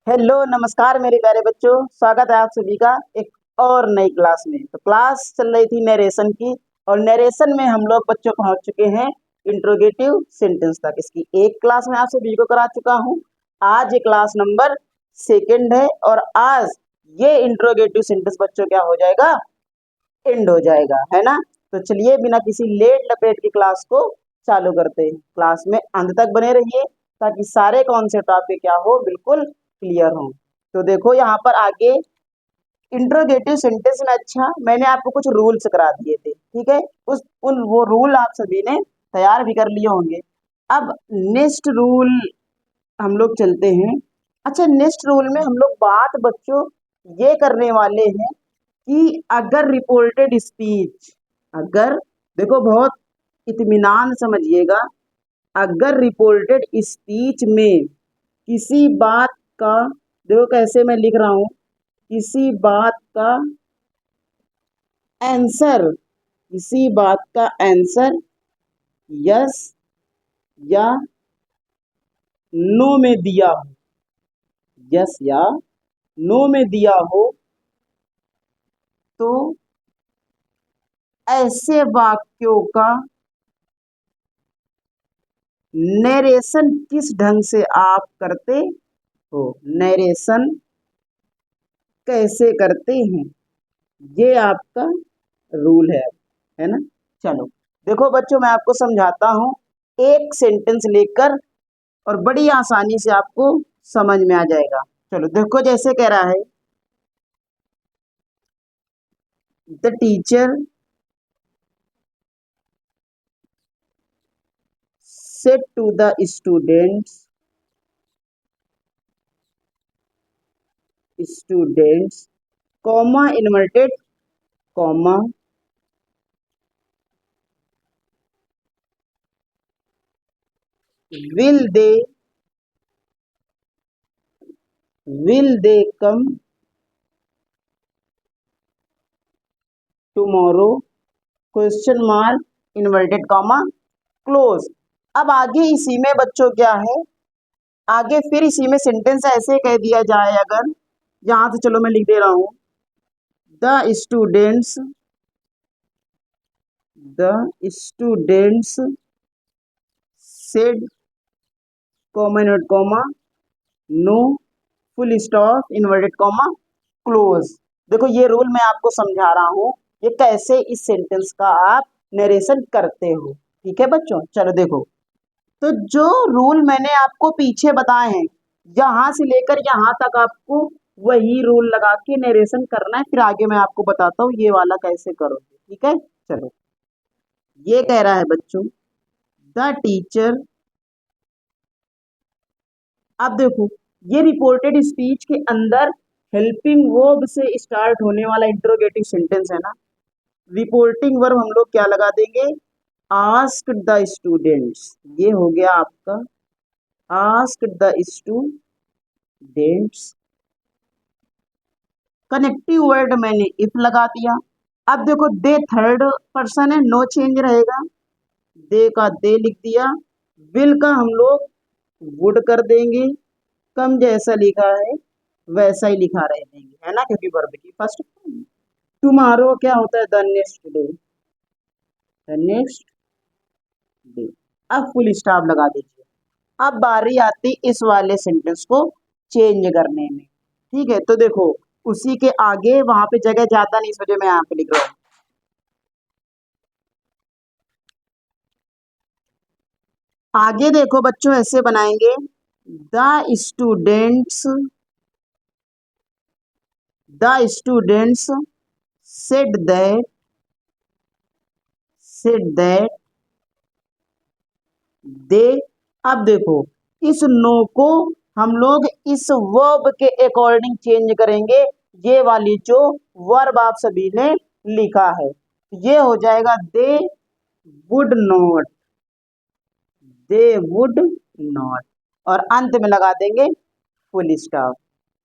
Hello नमस्कार मेरे प्यारे बच्चों, स्वागत है आप सभी का एक और नई क्लास में। तो क्लास चल रही थी नरेशन की, और नरेशन में हम लोग बच्चों पहुंच चुके हैं इंट्रोगेटिव सेंटेंस तक। इसकी एक क्लास में आप सभी को करा चुका हूं। आज ये क्लास नंबर सेकंड है, और आज ये इंट्रोगेटिव सेंटेंस बच्चों क्या हो जाएगा, एंड हो जाएगा, है ना। तो चलिए बिना किसी लेट लपेट की क्लास को चालू करते हैं। क्लास में अंत तक बने रहिए ताकि सारे कॉन्सेप्ट आपके क्या हो, बिल्कुल क्लियर हो। तो देखो यहाँ पर आगे इंट्रोगेटिव सेंटेंस में, अच्छा मैंने आपको कुछ रूल्स करा दिए थे, ठीक है। उस उन वो रूल आप सभी ने तैयार भी कर लिए होंगे। अब नेक्स्ट रूल हम लोग चलते हैं। अच्छा, नेक्स्ट रूल में हम लोग बात बच्चों ये करने वाले हैं कि अगर रिपोर्टेड स्पीच, अगर, देखो बहुत इत्मीनान समझिएगा, अगर रिपोर्टेड स्पीच में किसी बात का, देखो कैसे मैं लिख रहा हूं, किसी बात का आंसर, किसी बात का आंसर यस या नो में दिया हो, यस या नो में दिया हो, तो ऐसे वाक्यों का नरेशन किस ढंग से आप करते हो, नरेशन कैसे करते हैं, ये आपका रूल है ना। चलो देखो बच्चों, मैं आपको समझाता हूं एक सेंटेंस लेकर, और बड़ी आसानी से आपको समझ में आ जाएगा। चलो देखो, जैसे कह रहा है, the teacher said to the students comma inverted comma, will they will they come tomorrow, question mark inverted comma close. अब आगे इसी में बच्चों क्या है, आगे फिर इसी में सेंटेंस ऐसे कह दिया जाए, अगर यहां से चलो मैं लिख दे रहा हूं, the students the students said comma inverted comma no full stop inverted comma close. देखो ये रूल मैं आपको समझा रहा हूं, ये कैसे इस सेंटेंस का आप नरेशन करते हो, ठीक है बच्चों। चलो देखो, तो जो रूल मैंने आपको पीछे बताए हैं, यहां से लेकर यहां तक आपको वही रूल लगा के नरेशन करना है। फिर आगे मैं आपको बताता हूँ ये वाला कैसे करोगे, ठीक है। चलो, ये कह रहा है बच्चों, द टीचर, अब देखो ये रिपोर्टेड स्पीच के अंदर हेल्पिंग वर्ब से स्टार्ट होने वाला इंट्रोगेटिव सेंटेंस है ना। रिपोर्टिंग वर्ब हम लोग क्या लगा देंगे, आस्क्ड द स्टूडेंट्स, ये हो गया आपका asked the students. Connective word मैंने इफ लगा दिया। अब देखो दे थर्ड पर्सन है, नो चेंज रहेगा, दे का दे लिख दिया, विल का हम लोग वुड कर देंगे, कम जैसा लिखा है वैसा ही लिखा रह देंगे, है ना, क्योंकि वर्ब की फर्स्ट। टुमारो क्या होता है, the next day, the next day. अब फुल स्टॉप लगा दीजिए। अब बारी आती इस वाले सेंटेंस को चेंज करने में, ठीक है। तो देखो उसी के आगे वहां पे जगह ज्यादा नहीं, इस वजह मैं यहाँ पे लिख रहा हूँ। आगे देखो बच्चों, ऐसे बनाएंगे, the students the students said that they. अब देखो इस नो को हम लोग इस वर्ब के अकॉर्डिंग चेंज करेंगे, ये वाली जो वर्ब आप सभी ने लिखा है, ये हो जाएगा would not they would not, और अंत में लगा देंगे फुल स्टॉप,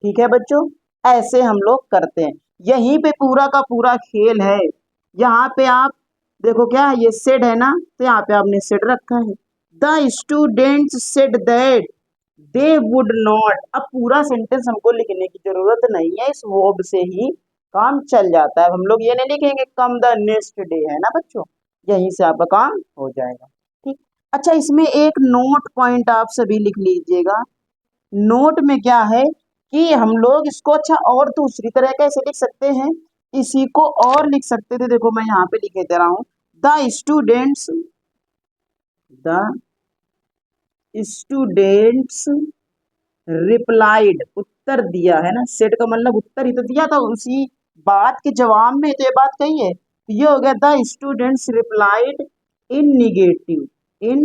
ठीक है बच्चों। ऐसे हम लोग करते हैं, यहीं पे पूरा का पूरा खेल है। यहाँ पे आप देखो क्या है, ये सेड है ना, तो यहाँ पे आपने सेड रखा है, the students said that, they would not. अब पूरा सेंटेंस हमको लिखने की जरूरत नहीं है, इस वर्ब से ही काम चल जाता है। हम लोग ये नहीं लिखेंगे कम द नेक्स्ट डे, है ना बच्चों, यहीं से आपका काम हो जाएगा। ठीक। अच्छा, इसमें एक नोट पॉइंट आप सभी लिख लीजिएगा। नोट में क्या है कि हम लोग इसको अच्छा और दूसरी तरह कैसे लिख सकते हैं, इसी को और लिख सकते थे। देखो मैं यहाँ पे लिखे दे रहा हूँ, the students, the students replied, उत्तर दिया, है ना, सेट का मतलब उत्तर ही तो दिया था, उसी बात के जवाब में तो ये बात कही है। तो ये हो गया the students replied in negative, in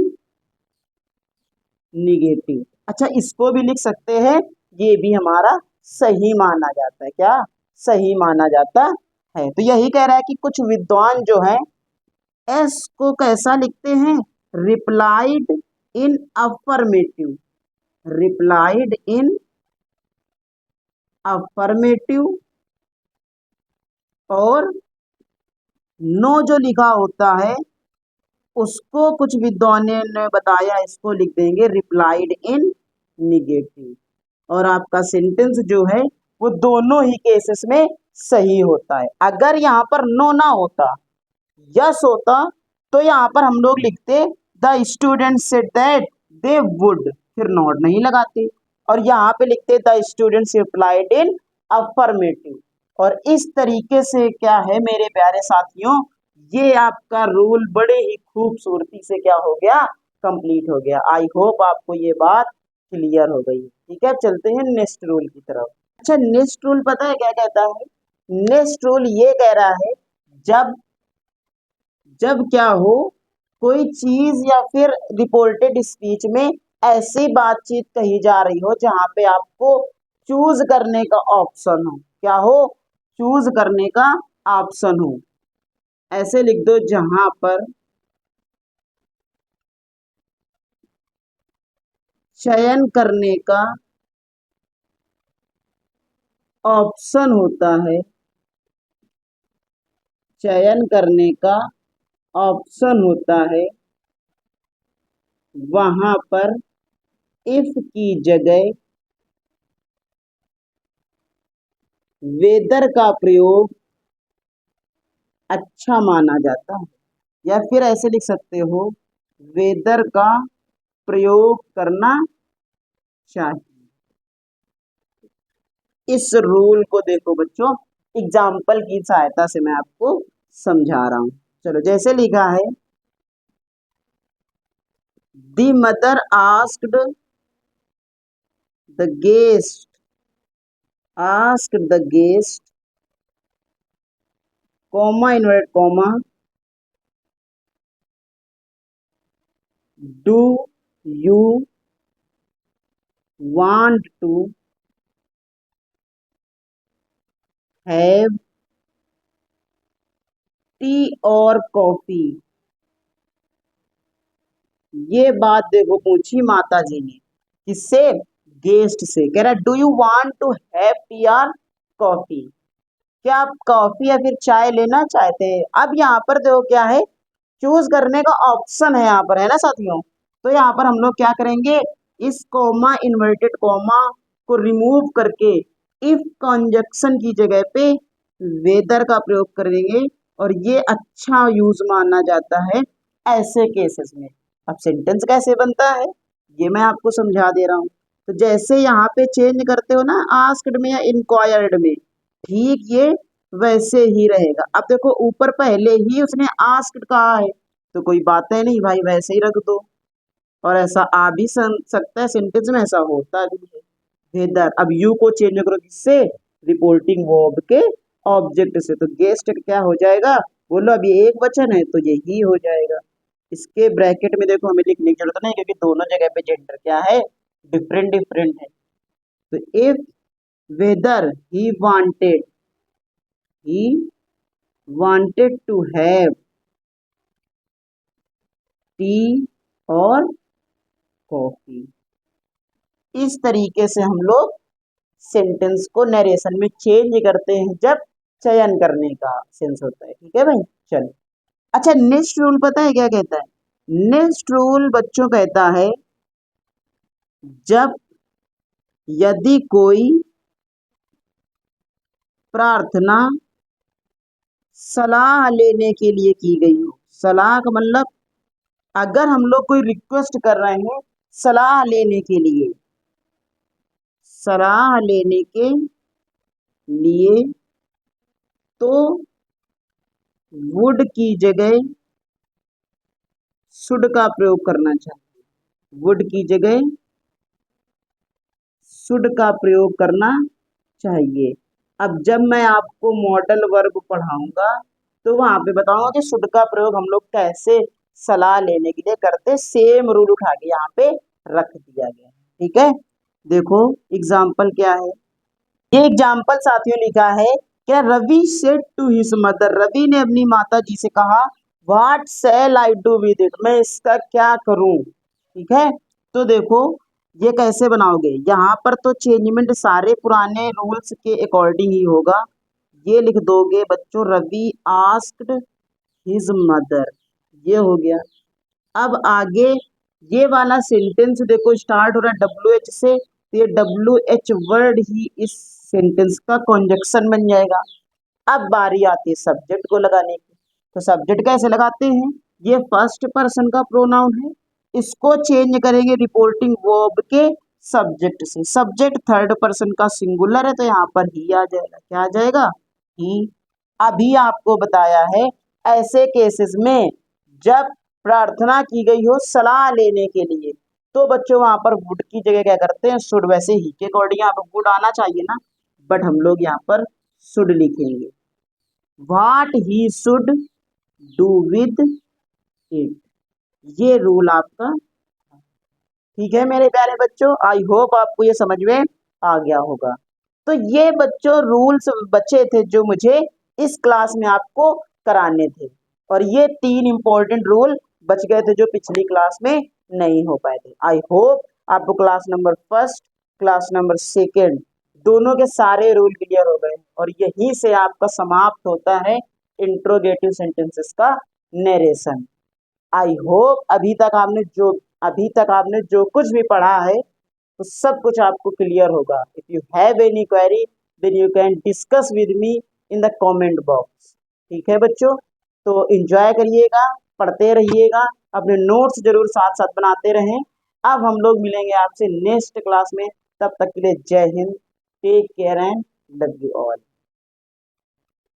negative. अच्छा, इसको भी लिख सकते हैं, ये भी हमारा सही माना जाता है। क्या सही माना जाता है? तो यही कह रहा है कि कुछ विद्वान जो है एस को कैसा लिखते हैं, replied in affirmative, replied in affirmative, और नो जो लिखा होता है उसको कुछ विद्वानों ने बताया, इसको लिख देंगे रिप्लाइड इन निगेटिव। और आपका सेंटेंस जो है वो दोनों ही केसेस में सही होता है। अगर यहाँ पर नो ना होता, यस होता, तो यहाँ पर हम लोग लिखते the student said that they would, फिर नॉट नहीं लगाते, और यहाँ पे लिखते the students replied in affirmative. और इस तरीके से क्या है मेरे प्यारे साथियों, ये आपका रूल बड़े ही खूबसूरती से क्या हो गया, कंप्लीट हो गया। आई होप आपको ये बात क्लियर हो गई। ठीक है, चलते हैं नेक्स्ट रूल की तरफ। अच्छा, नेक्स्ट रूल पता है क्या कहता है? नेक्स्ट रूल ये कह रहा है, जब जब क्या हो, कोई चीज या फिर रिपोर्टेड स्पीच में ऐसी बातचीत कही जा रही हो जहां पे आपको चूज करने का ऑप्शन हो, क्या हो, चूज करने का ऑप्शन हो। ऐसे लिख दो, जहां पर चयन करने का ऑप्शन होता है, चयन करने का ऑप्शन होता है, वहां पर इफ की जगह वेदर का प्रयोग अच्छा माना जाता है। या फिर ऐसे लिख सकते हो, वेदर का प्रयोग करना चाहिए। इस रूल को देखो बच्चों, एग्जाम्पल की सहायता से मैं आपको समझा रहा हूं। चलो, जैसे लिखा है, the mother asked the guest, asked the guest, comma inverted comma, do you want to have tea or coffee. ये बात देखो पूछी माता जी ने, किससे, गेस्ट से। कह रहा do you want to have tea or coffee, क्या आप कॉफी या फिर चाय लेना चाहते हैं? अब यहाँ पर देखो क्या है, चूज करने का ऑप्शन है यहाँ पर, है ना साथियों। तो यहाँ पर हम लोग क्या करेंगे, इस कॉमा इन्वर्टेड कॉमा को रिमूव करके इफ कंजक्शन की जगह पे वेदर का प्रयोग करेंगे, और ये अच्छा यूज माना जाता है ऐसे केसेस में। अब सेंटेंस कैसे बनता है ये मैं आपको समझा दे रहा हूँ। तो जैसे यहाँ पे चेंज करते हो ना, आस्क्ड में या इंक्वायर्ड में, ठीक ये वैसे ही रहेगा। अब देखो ऊपर पहले ही उसने आस्क्ड कहा है, तो कोई बात है नहीं भाई, वैसे ही रख दो। और ऐसा आ भी सकता है सेंटेंस में, ऐसा होता भी है। वेदर, अब यू को चेंज करो किससे, रिपोर्टिंग वर्ब के ऑब्जेक्ट से, तो गेस्ट क्या हो जाएगा, बोलो अभी एक वचन है तो यही हो जाएगा। इसके ब्रैकेट में देखो हमें लिखने की जरूरत नहीं, क्योंकि दोनों जगह पे जेंडर क्या है, डिफरेंट डिफरेंट है। तो if whether he wanted to have tea or coffee, इस तरीके से हम लोग सेंटेंस को नरेशन में चेंज करते हैं जब चयन करने का सेंस होता है। ठीक है भाई, चलो। अच्छा, नेक्स्ट रूल पता है क्या कहता है? नेक्स्ट रूल बच्चों कहता है, जब यदि कोई प्रार्थना सलाह लेने के लिए की गई हो, सलाह का मतलब अगर हम लोग कोई रिक्वेस्ट कर रहे हैं सलाह लेने के लिए, सलाह लेने के लिए, तो वुड की जगह शुड का प्रयोग करना चाहिए, वुड की जगह शुड का प्रयोग करना चाहिए। अब जब मैं आपको मॉडल वर्ब पढ़ाऊंगा तो वहां पे बताऊंगा कि शुड का प्रयोग हम लोग कैसे सलाह लेने के लिए करते, सेम रूल उठा के यहाँ पे रख दिया गया है। ठीक है, देखो एग्जाम्पल क्या है, ये एग्जाम्पल साथियों लिखा है, क्या Ravi said to his mother, Ravi ने अपनी माता जी से कहा, what shall I do with it, मैं इसका क्या करूं। ठीक है, तो देखो ये कैसे बनाओगे, यहाँ पर तो चेंजमेंट सारे पुराने रूल्स के अकॉर्डिंग ही होगा। ये लिख दोगे बच्चों, रवि आस्क्ड हिज मदर, ये हो गया। अब आगे ये वाला सेंटेंस देखो स्टार्ट हो रहा है WH से, तो ये WH वर्ड ही इस सेंटेंस का कॉन्जक्शन बन जाएगा। अब बारी आती है सब्जेक्ट को लगाने की, तो सब्जेक्ट कैसे लगाते हैं, ये फर्स्ट पर्सन का प्रोनाउन है, इसको चेंज करेंगे रिपोर्टिंग वर्ब के सब्जेक्ट से, सब्जेक्ट थर्ड पर्सन का सिंगुलर है तो यहाँ पर ही आ जाएगा, क्या आ जाएगा, ही। अभी आपको बताया है ऐसे केसेस में जब प्रार्थना की गई हो सलाह लेने के लिए, तो बच्चों वहां पर वुड की जगह क्या करते हैं, शुड, वैसे ही के अकॉर्डिंग यहाँ पर वुड आना चाहिए ना, बट हम लोग यहाँ पर शुड लिखेंगे। What he should do with it, ये रूल आपका। ठीक है मेरे प्यारे बच्चों, आई होप आपको ये समझ में आ गया होगा। तो ये बच्चों रूल्स बचे थे जो मुझे इस क्लास में आपको कराने थे, और ये 3 इंपॉर्टेंट रूल बच गए थे जो पिछली क्लास में नहीं हो पाए थे। आई होप आपको class number first, class number second दोनों के सारे रूल क्लियर हो गए, और यहीं से आपका समाप्त होता है इंट्रोगेटिव सेंटेंसेस का नरेशन। आई होप अभी तक आपने जो कुछ भी पढ़ा है तो सब कुछ आपको क्लियर होगा। If you have any query then you can discuss with me in the comment box. ठीक है बच्चों, तो एंजॉय करिएगा, पढ़ते रहिएगा, अपने नोट्स जरूर साथ साथ बनाते रहें। अब हम लोग मिलेंगे आपसे नेक्स्ट क्लास में, तब तक के लिए जय Hind, take care and love you all.